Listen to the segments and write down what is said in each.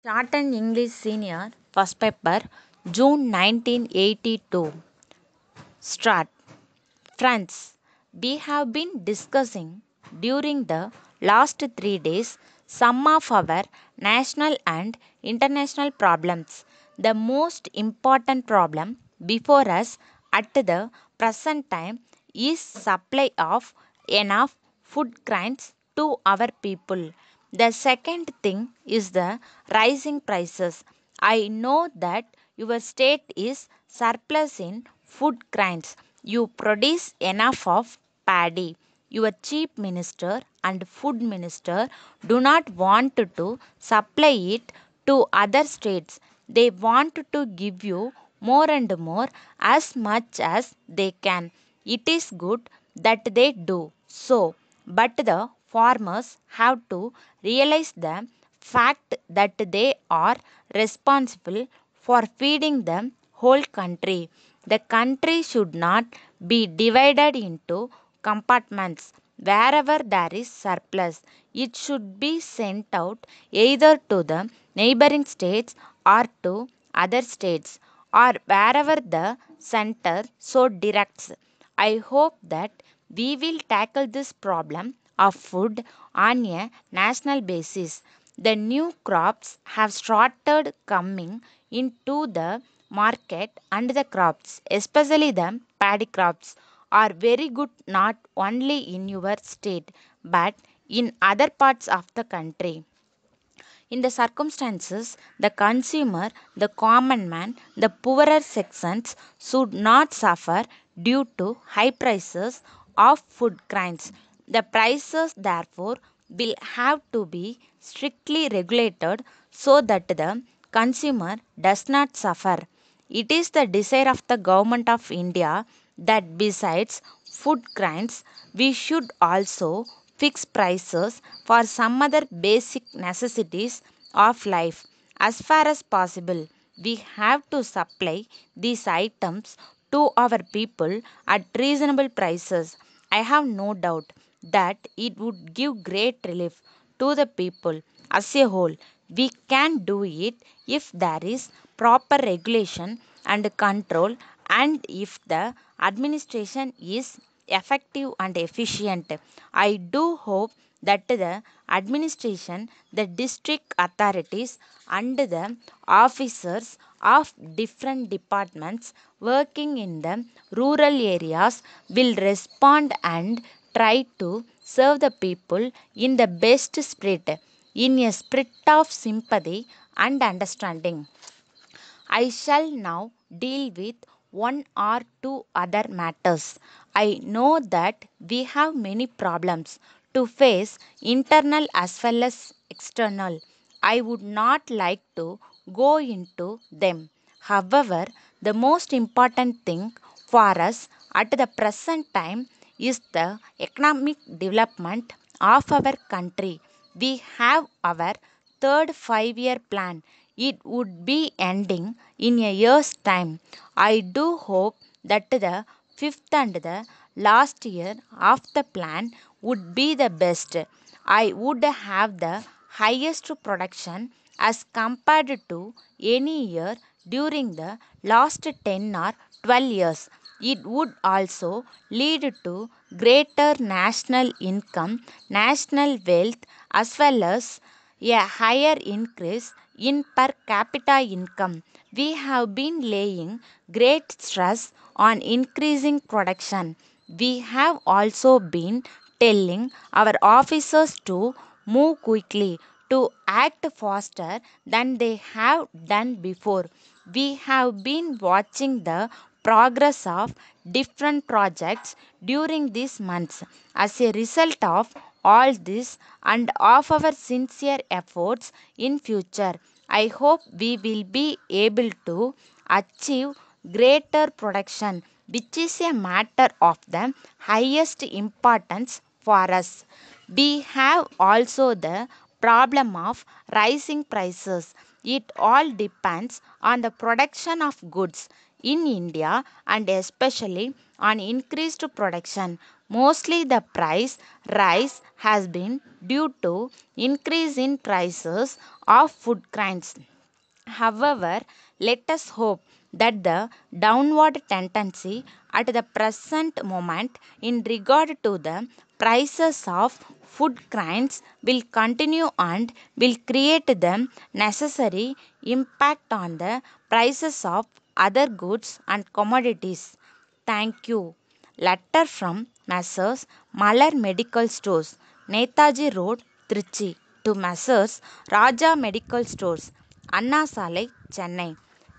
Shortened English Senior First Paper, June 1982. Start. Friends, we have been discussing during the last 3 days some of our national and international problems. The most important problem before us at the present time is supply of enough food grains to our people. The second thing is the rising prices. I know that your state is surplus in food grains. You produce enough of paddy. Your chief minister and food minister do not want to supply it to other states. They want to give you more and more as much as they can. It is good that they do so, but the farmers have to realize the fact that they are responsible for feeding the whole country. The country should not be divided into compartments. Wherever there is surplus, it should be sent out either to the neighboring states or to other states or wherever the center so directs. I hope that we will tackle this problem of food on a national basis. The new crops have started coming into the market, and the crops, especially the paddy crops, are very good not only in your state but in other parts of the country. In the circumstances, the consumer, the common man, the poorer sections should not suffer due to high prices of food grains. The prices, therefore, will have to be strictly regulated so that the consumer does not suffer. It is the desire of the Government of India that besides food grains, we should also fix prices for some other basic necessities of life. As far as possible, we have to supply these items to our people at reasonable prices. I have no doubt that it would give great relief to the people as a whole. We can do it if there is proper regulation and control, and if the administration is effective and efficient. I do hope that the administration, the district authorities, and the officers of different departments working in the rural areas will respond and try to serve the people in the best spirit, in a spirit of sympathy and understanding. I shall now deal with one or two other matters. I know that we have many problems to face, internal as well as external. I would not like to go into them. However, the most important thing for us at the present time is the economic development of our country. We have our third 5 year plan. It would be ending in a year's time. I do hope that the fifth and the last year of the plan would be the best. I would have the highest production as compared to any year during the last 10 or 12 years. It would also lead to greater national income, national wealth, as well as a higher increase in per capita income. We have been laying great stress on increasing production. We have also been telling our officers to move quickly, to act faster than they have done before. We have been watching the progress of different projects during these months. As a result of all this and of our sincere efforts in future, I hope we will be able to achieve greater production, which is a matter of the highest importance for us. We have also the problem of rising prices. It all depends on the production of goods in India and especially on increased production. Mostly the price rise has been due to increase in prices of food grains. However, let us hope that the downward tendency at the present moment in regard to the prices of food grains will continue and will create the necessary impact on the prices of other goods and commodities. Thank you. Letter from Messrs. Malar Medical Stores, Netaji Road, Trichy, to Messrs. Raja Medical Stores, Anna Salai, Chennai.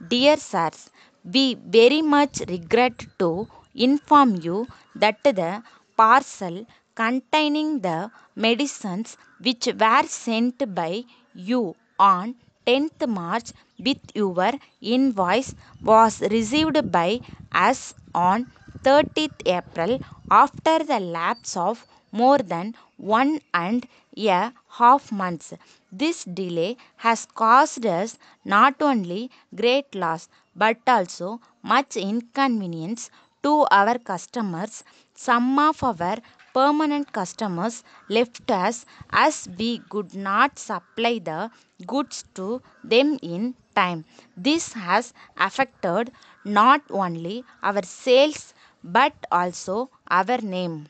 Dear sirs, we very much regret to inform you that the parcel containing the medicines which were sent by you on 10th March with your invoice was received by us on 30th April after the lapse of more than 1.5 months. This delay has caused us not only great loss but also much inconvenience to our customers. Some of our permanent customers left us as we could not supply the goods to them in time. This has affected not only our sales but also our name.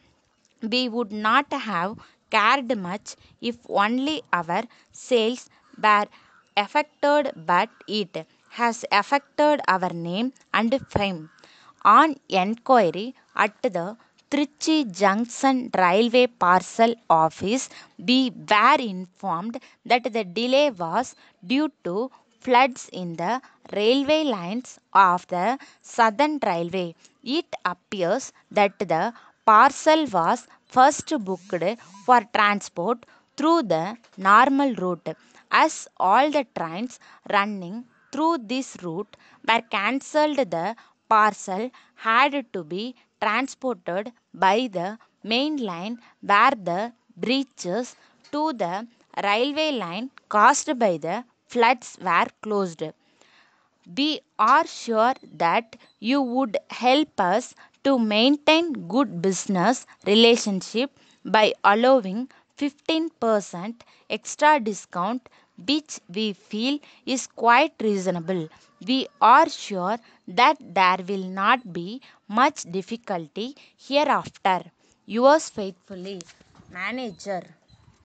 We would not have cared much if only our sales were affected, but it has affected our name and fame. On enquiry at the Trichy Junction Railway Parcel Office, we were informed that the delay was due to floods in the railway lines of the Southern Railway. It appears that the parcel was first booked for transport through the normal route. As all the trains running through this route were cancelled, the parcel had to be transported by the main line where the breaches to the railway line caused by the floods were closed. We are sure that you would help us to maintain good business relationship by allowing 15% extra discount, which we feel is quite reasonable. We are sure that there will not be much difficulty hereafter. Yours faithfully, Manager.